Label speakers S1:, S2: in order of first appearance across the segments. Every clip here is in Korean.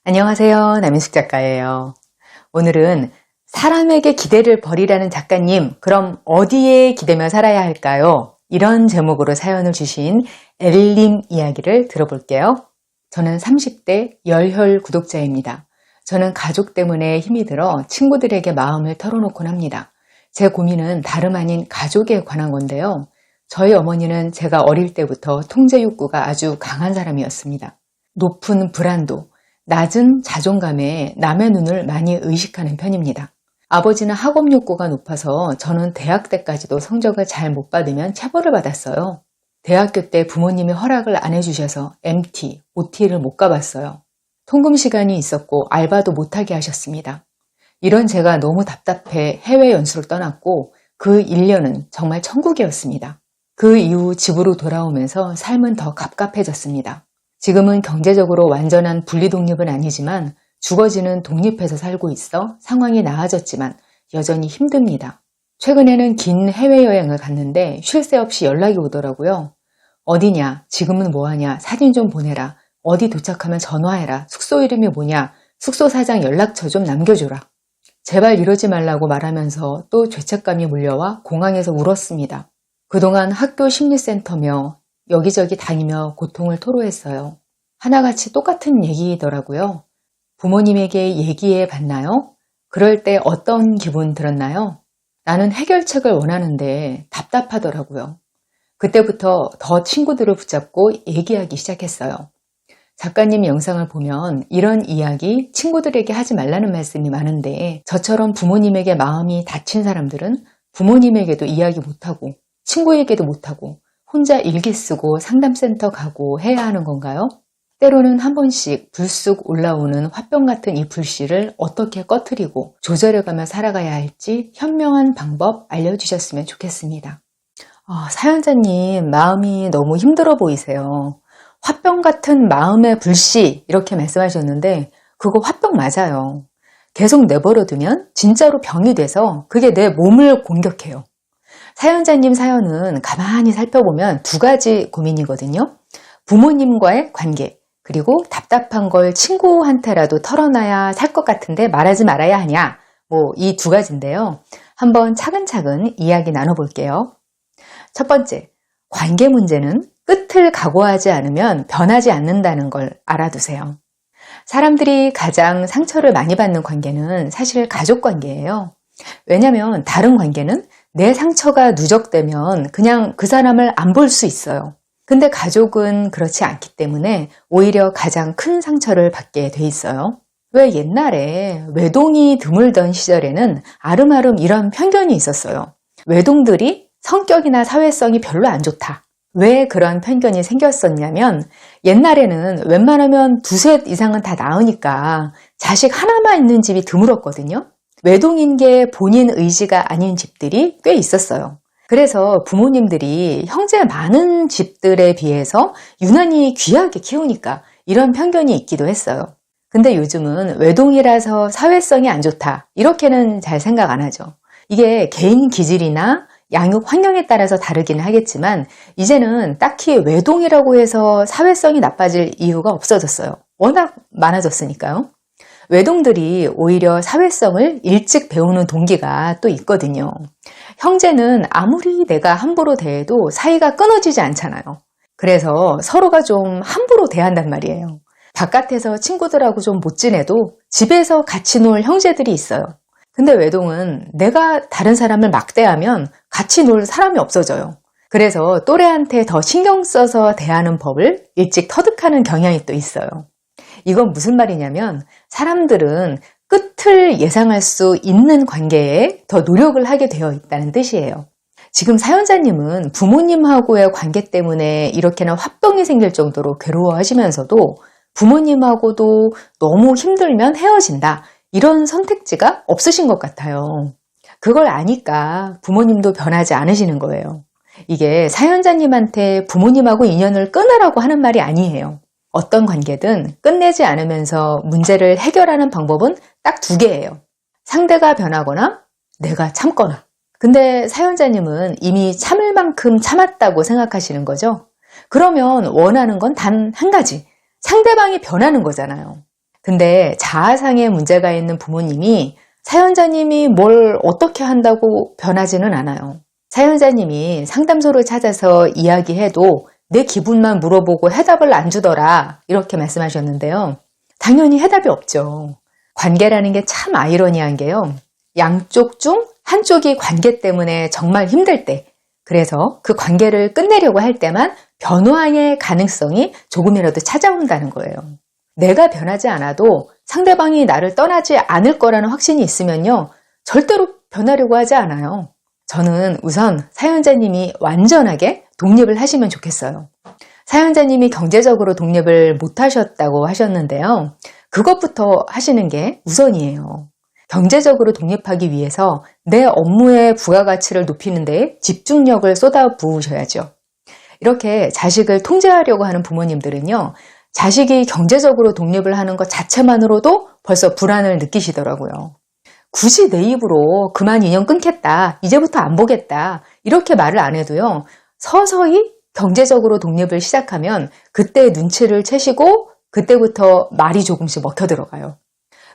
S1: 안녕하세요. 남인숙 작가예요. 오늘은 사람에게 기대를 버리라는 작가님, 그럼 어디에 기대며 살아야 할까요? 이런 제목으로 사연을 주신 엘님 이야기를 들어볼게요. 저는 30대 열혈 구독자입니다. 저는 가족 때문에 힘이 들어 친구들에게 마음을 털어놓곤 합니다. 제 고민은 다름 아닌 가족에 관한 건데요. 저희 어머니는 제가 어릴 때부터 통제 욕구가 아주 강한 사람이었습니다. 높은 불안도, 낮은 자존감에 남의 눈을 많이 의식하는 편입니다. 아버지는 학업 욕구가 높아서 저는 대학 때까지도 성적을 잘 못 받으면 체벌을 받았어요. 대학교 때 부모님이 허락을 안 해주셔서 MT, OT를 못 가봤어요. 통금 시간이 있었고 알바도 못하게 하셨습니다. 이런 제가 너무 답답해 해외 연수를 떠났고 그 1년은 정말 천국이었습니다. 그 이후 집으로 돌아오면서 삶은 더 갑갑해졌습니다. 지금은 경제적으로 완전한 분리독립은 아니지만 주거지는 독립해서 살고 있어 상황이 나아졌지만 여전히 힘듭니다. 최근에는 긴 해외여행을 갔는데 쉴 새 없이 연락이 오더라고요. 어디냐? 지금은 뭐하냐? 사진 좀 보내라. 어디 도착하면 전화해라. 숙소 이름이 뭐냐? 숙소 사장 연락처 좀 남겨줘라. 제발 이러지 말라고 말하면서 또 죄책감이 물려와 공항에서 울었습니다. 그동안 학교 심리센터며 여기저기 다니며 고통을 토로했어요. 하나같이 똑같은 얘기더라고요. 부모님에게 얘기해 봤나요? 그럴 때 어떤 기분 들었나요? 나는 해결책을 원하는데 답답하더라고요. 그때부터 더 친구들을 붙잡고 얘기하기 시작했어요. 작가님 영상을 보면 이런 이야기 친구들에게 하지 말라는 말씀이 많은데 저처럼 부모님에게 마음이 다친 사람들은 부모님에게도 이야기 못하고 친구에게도 못하고 혼자 일기 쓰고 상담센터 가고 해야 하는 건가요? 때로는 한 번씩 불쑥 올라오는 화병 같은 이 불씨를 어떻게 꺼트리고 조절해가며 살아가야 할지 현명한 방법 알려주셨으면 좋겠습니다. 사연자님 마음이 너무 힘들어 보이세요. 화병 같은 마음의 불씨 이렇게 말씀하셨는데 그거 화병 맞아요. 계속 내버려두면 진짜로 병이 돼서 그게 내 몸을 공격해요. 사연자님 사연은 가만히 살펴보면 두 가지 고민이거든요. 부모님과의 관계, 그리고 답답한 걸 친구한테라도 털어놔야 살 것 같은데 말하지 말아야 하냐, 이 두 가지인데요. 한번 차근차근 이야기 나눠볼게요. 첫 번째, 관계 문제는 끝을 각오하지 않으면 변하지 않는다는 걸 알아두세요. 사람들이 가장 상처를 많이 받는 관계는 사실 가족 관계예요. 왜냐하면 다른 관계는 내 상처가 누적되면 그냥 그 사람을 안 볼 수 있어요. 근데 가족은 그렇지 않기 때문에 오히려 가장 큰 상처를 받게 돼 있어요. 왜 옛날에 외동이 드물던 시절에는 아름아름 이런 편견이 있었어요. 외동들이 성격이나 사회성이 별로 안 좋다. 왜 그런 편견이 생겼었냐면 옛날에는 웬만하면 두셋 이상은 다 낳으니까 자식 하나만 있는 집이 드물었거든요. 외동인 게 본인 의지가 아닌 집들이 꽤 있었어요. 그래서 부모님들이 형제 많은 집들에 비해서 유난히 귀하게 키우니까 이런 편견이 있기도 했어요. 근데 요즘은 외동이라서 사회성이 안 좋다 이렇게는 잘 생각 안 하죠. 이게 개인 기질이나 양육 환경에 따라서 다르기는 하겠지만 이제는 딱히 외동이라고 해서 사회성이 나빠질 이유가 없어졌어요. 워낙 많아졌으니까요. 외동들이 오히려 사회성을 일찍 배우는 동기가 또 있거든요. 형제는 아무리 내가 함부로 대해도 사이가 끊어지지 않잖아요. 그래서 서로가 좀 함부로 대한단 말이에요. 바깥에서 친구들하고 좀 못 지내도 집에서 같이 놀 형제들이 있어요. 근데 외동은 내가 다른 사람을 막대하면 같이 놀 사람이 없어져요. 그래서 또래한테 더 신경 써서 대하는 법을 일찍 터득하는 경향이 또 있어요. 이건 무슨 말이냐면 사람들은 끝을 예상할 수 있는 관계에 더 노력을 하게 되어 있다는 뜻이에요. 지금 사연자님은 부모님하고의 관계 때문에 이렇게나 화병이 생길 정도로 괴로워하시면서도 부모님하고도 너무 힘들면 헤어진다. 이런 선택지가 없으신 것 같아요. 그걸 아니까 부모님도 변하지 않으시는 거예요. 이게 사연자님한테 부모님하고 인연을 끊으라고 하는 말이 아니에요. 어떤 관계든 끝내지 않으면서 문제를 해결하는 방법은 딱 두 개예요. 상대가 변하거나 내가 참거나. 근데 사연자님은 이미 참을 만큼 참았다고 생각하시는 거죠? 그러면 원하는 건 단 한 가지. 상대방이 변하는 거잖아요. 근데 자아상의 문제가 있는 부모님이 사연자님이 뭘 어떻게 한다고 변하지는 않아요. 사연자님이 상담소를 찾아서 이야기해도 내 기분만 물어보고 해답을 안 주더라 이렇게 말씀하셨는데요. 당연히 해답이 없죠. 관계라는 게 참 아이러니한 게요. 양쪽 중 한쪽이 관계 때문에 정말 힘들 때, 그래서 그 관계를 끝내려고 할 때만 변화의 가능성이 조금이라도 찾아온다는 거예요. 내가 변하지 않아도 상대방이 나를 떠나지 않을 거라는 확신이 있으면요, 절대로 변하려고 하지 않아요. 저는 우선 사연자님이 완전하게 독립을 하시면 좋겠어요. 사연자님이 경제적으로 독립을 못 하셨다고 하셨는데요. 그것부터 하시는 게 우선이에요. 경제적으로 독립하기 위해서 내 업무의 부가가치를 높이는 데 집중력을 쏟아부으셔야죠. 이렇게 자식을 통제하려고 하는 부모님들은요, 자식이 경제적으로 독립을 하는 것 자체만으로도 벌써 불안을 느끼시더라고요. 굳이 내 입으로 그만 인연 끊겠다, 이제부터 안 보겠다 이렇게 말을 안 해도요, 서서히 경제적으로 독립을 시작하면 그때 눈치를 채시고 그때부터 말이 조금씩 먹혀 들어가요.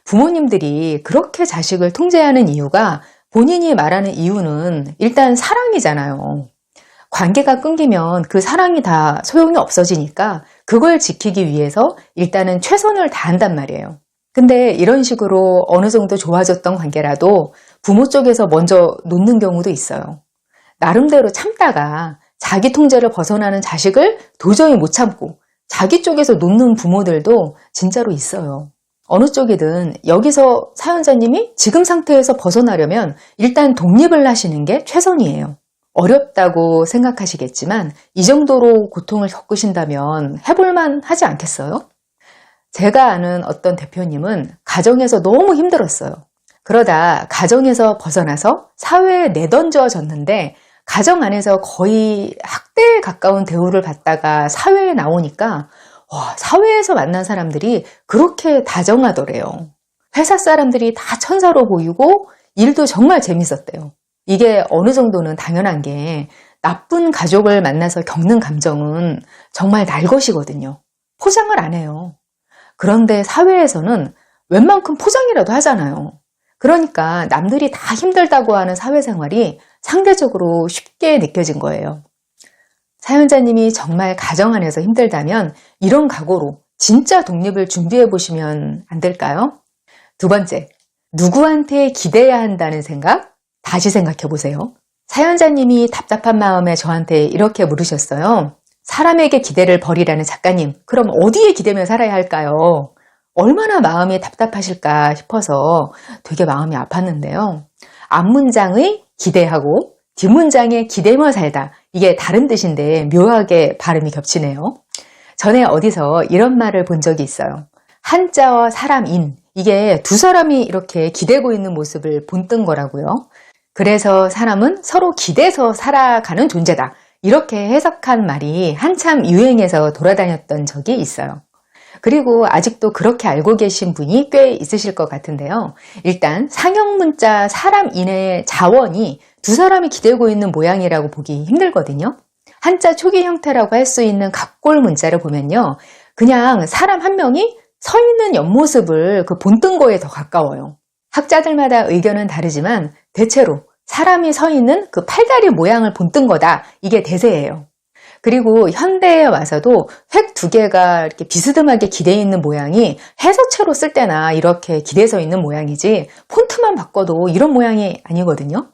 S1: 부모님들이 그렇게 자식을 통제하는 이유가, 본인이 말하는 이유는 일단 사랑이잖아요. 관계가 끊기면 그 사랑이 다 소용이 없어지니까 그걸 지키기 위해서 일단은 최선을 다한단 말이에요. 근데 이런 식으로 어느 정도 좋아졌던 관계라도 부모 쪽에서 먼저 놓는 경우도 있어요. 나름대로 참다가 자기 통제를 벗어나는 자식을 도저히 못 참고 자기 쪽에서 놓는 부모들도 진짜로 있어요. 어느 쪽이든 여기서 사연자님이 지금 상태에서 벗어나려면 일단 독립을 하시는 게 최선이에요. 어렵다고 생각하시겠지만 이 정도로 고통을 겪으신다면 해볼만 하지 않겠어요? 제가 아는 어떤 대표님은 가정에서 너무 힘들었어요. 그러다 가정에서 벗어나서 사회에 내던져졌는데 가정 안에서 거의 학대에 가까운 대우를 받다가 사회에 나오니까 사회에서 만난 사람들이 그렇게 다정하더래요. 회사 사람들이 다 천사로 보이고 일도 정말 재밌었대요. 이게 어느 정도는 당연한 게, 나쁜 가족을 만나서 겪는 감정은 정말 날 것이거든요. 포장을 안 해요. 그런데 사회에서는 웬만큼 포장이라도 하잖아요. 그러니까 남들이 다 힘들다고 하는 사회생활이 상대적으로 쉽게 느껴진 거예요. 사연자님이 정말 가정 안에서 힘들다면 이런 각오로 진짜 독립을 준비해 보시면 안 될까요? 두 번째, 누구한테 기대야 한다는 생각? 다시 생각해 보세요. 사연자님이 답답한 마음에 저한테 이렇게 물으셨어요. 사람에게 기대를 버리라는 작가님, 그럼 어디에 기대며 살아야 할까요? 얼마나 마음이 답답하실까 싶어서 되게 마음이 아팠는데요. 앞문장의 기대하고 뒷문장에 기대며 살다, 이게 다른 뜻인데 묘하게 발음이 겹치네요. 전에 어디서 이런 말을 본 적이 있어요. 한자와 사람인, 이게 두 사람이 이렇게 기대고 있는 모습을 본뜬 거라고요. 그래서 사람은 서로 기대서 살아가는 존재다, 이렇게 해석한 말이 한참 유행해서 돌아다녔던 적이 있어요. 그리고 아직도 그렇게 알고 계신 분이 꽤 있으실 것 같은데요. 일단 상형 사람인의 자원이 두 사람이 기대고 있는 모양이라고 보기 힘들거든요. 한자 초기 형태라고 할 수 있는 갑골 문자를 보면요, 그냥 사람 한 명이 서 있는 옆모습을 그 본뜬 거에 더 가까워요. 학자들마다 의견은 다르지만 대체로 사람이 서 있는 그 팔다리 모양을 본뜬 거다, 이게 대세예요. 그리고 현대에 와서도 획 두 개가 이렇게 비스듬하게 기대 있는 모양이 해서체로 쓸 때나 이렇게 기대서 있는 모양이지, 폰트만 바꿔도 이런 모양이 아니거든요.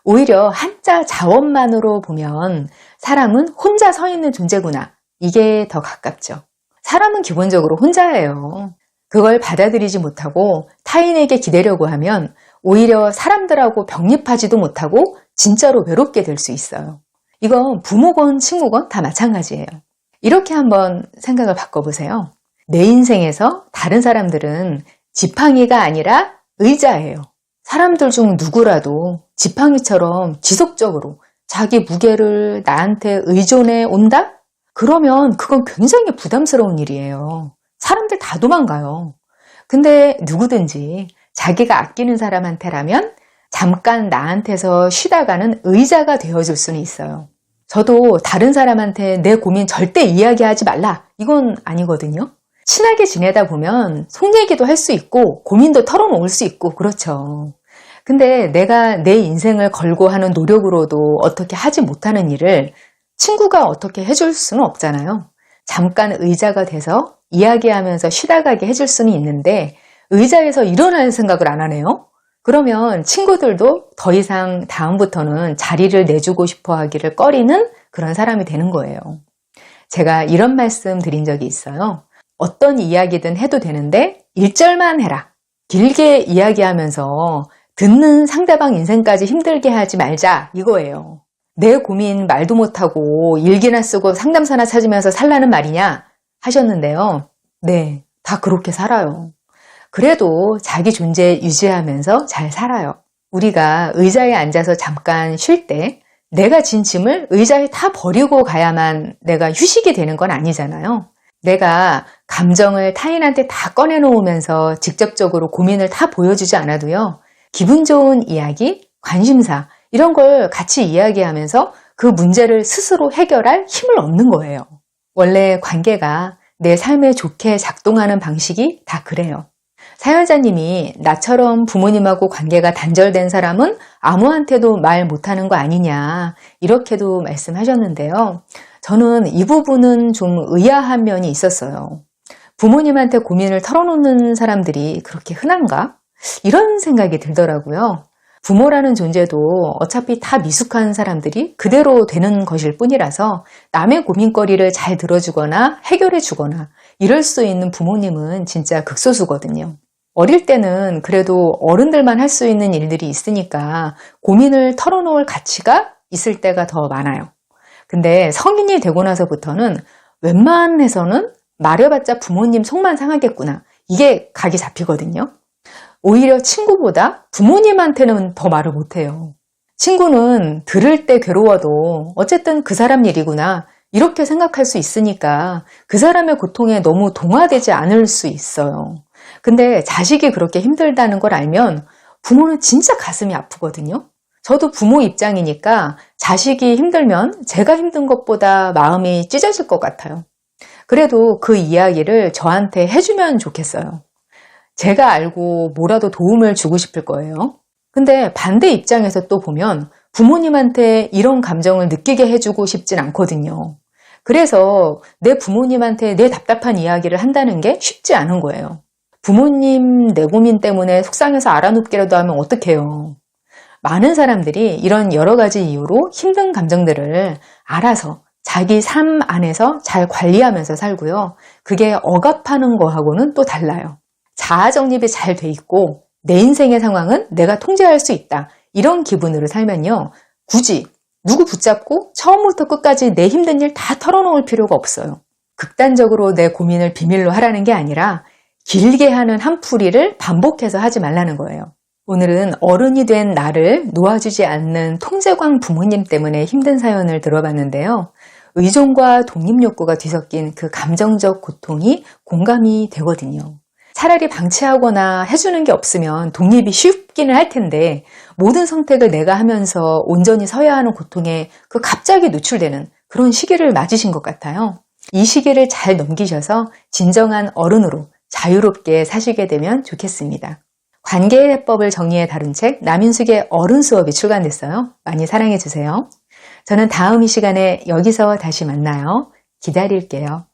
S1: 오히려 한자 자원만으로 보면 사람은 혼자 서 있는 존재구나, 이게 더 가깝죠. 사람은 기본적으로 혼자예요. 그걸 받아들이지 못하고 타인에게 기대려고 하면 오히려 사람들하고 병립하지도 못하고 진짜로 외롭게 될 수 있어요. 이건 부모건 친구건 다 마찬가지예요. 이렇게 한번 생각을 바꿔보세요. 내 인생에서 다른 사람들은 지팡이가 아니라 의자예요. 사람들 중 누구라도 지팡이처럼 지속적으로 자기 무게를 나한테 의존해 온다? 그러면 그건 굉장히 부담스러운 일이에요. 사람들 다 도망가요. 근데 누구든지 자기가 아끼는 사람한테라면 잠깐 나한테서 쉬다가는 의자가 되어줄 수는 있어요. 저도 다른 사람한테 내 고민 절대 이야기하지 말라, 이건 아니거든요. 친하게 지내다 보면 속 얘기도 할 수 있고 고민도 털어놓을 수 있고 그렇죠. 근데 내가 내 인생을 걸고 하는 노력으로도 어떻게 하지 못하는 일을 친구가 어떻게 해줄 수는 없잖아요. 잠깐 의자가 돼서 이야기하면서 쉬다 가게 해줄 수는 있는데 의자에서 일어날 생각을 안 하네요. 그러면 친구들도 더 이상 다음부터는 자리를 내주고 싶어 하기를 꺼리는 그런 사람이 되는 거예요. 제가 이런 말씀 드린 적이 있어요. 어떤 이야기든 해도 되는데 1절만 해라. 길게 이야기하면서 듣는 상대방 인생까지 힘들게 하지 말자 이거예요. 내 고민 말도 못하고 일기나 쓰고 상담사나 찾으면서 살라는 말이냐 하셨는데요. 네, 다 그렇게 살아요. 그래도 자기 존재 유지하면서 잘 살아요. 우리가 의자에 앉아서 잠깐 쉴 때 내가 진 짐을 의자에 다 버리고 가야만 내가 휴식이 되는 건 아니잖아요. 내가 감정을 타인한테 다 꺼내놓으면서 직접적으로 고민을 다 보여주지 않아도요. 기분 좋은 이야기, 관심사 이런 걸 같이 이야기하면서 그 문제를 스스로 해결할 힘을 얻는 거예요. 원래 관계가 내 삶에 좋게 작동하는 방식이 다 그래요. 사연자님이 나처럼 부모님하고 관계가 단절된 사람은 아무한테도 말 못하는 거 아니냐 이렇게도 말씀하셨는데요. 저는 이 부분은 좀 의아한 면이 있었어요. 부모님한테 고민을 털어놓는 사람들이 그렇게 흔한가? 이런 생각이 들더라고요. 부모라는 존재도 어차피 다 미숙한 사람들이 그대로 되는 것일 뿐이라서 남의 고민거리를 잘 들어주거나 해결해 주거나 이럴 수 있는 부모님은 진짜 극소수거든요. 어릴 때는 그래도 어른들만 할 수 있는 일들이 있으니까 고민을 털어놓을 가치가 있을 때가 더 많아요. 근데 성인이 되고 나서부터는 웬만해서는 말해봤자 부모님 속만 상하겠구나. 이게 각이 잡히거든요. 오히려 친구보다 부모님한테는 더 말을 못해요. 친구는 들을 때 괴로워도 어쨌든 그 사람 일이구나 이렇게 생각할 수 있으니까 그 사람의 고통에 너무 동화되지 않을 수 있어요. 근데 자식이 그렇게 힘들다는 걸 알면 부모는 진짜 가슴이 아프거든요. 저도 부모 입장이니까 자식이 힘들면 제가 힘든 것보다 마음이 찢어질 것 같아요. 그래도 그 이야기를 저한테 해주면 좋겠어요. 제가 알고 뭐라도 도움을 주고 싶을 거예요. 근데 반대 입장에서 또 보면 부모님한테 이런 감정을 느끼게 해주고 싶진 않거든요. 그래서 내 부모님한테 내 답답한 이야기를 한다는 게 쉽지 않은 거예요. 부모님 내 고민 때문에 속상해서 알아눕기라도 하면 어떡해요. 많은 사람들이 이런 여러 가지 이유로 힘든 감정들을 알아서 자기 삶 안에서 잘 관리하면서 살고요. 그게 억압하는 거하고는 또 달라요. 자아 정립이 잘 돼 있고 내 인생의 상황은 내가 통제할 수 있다. 이런 기분으로 살면요. 굳이 누구 붙잡고 처음부터 끝까지 내 힘든 일 다 털어놓을 필요가 없어요. 극단적으로 내 고민을 비밀로 하라는 게 아니라 길게 하는 한풀이를 반복해서 하지 말라는 거예요. 오늘은 어른이 된 나를 놓아주지 않는 통제광 부모님 때문에 힘든 사연을 들어봤는데요. 의존과 독립욕구가 뒤섞인 그 감정적 고통이 공감이 되거든요. 차라리 방치하거나 해주는 게 없으면 독립이 쉽기는 할 텐데 모든 선택을 내가 하면서 온전히 서야 하는 고통에 그 갑자기 노출되는 그런 시기를 맞으신 것 같아요. 이 시기를 잘 넘기셔서 진정한 어른으로 자유롭게 사시게 되면 좋겠습니다. 관계의 해법을 정리해 다룬 책 남인숙의 어른 수업이 출간됐어요. 많이 사랑해 주세요. 저는 다음 이 시간에 여기서 다시 만나요. 기다릴게요.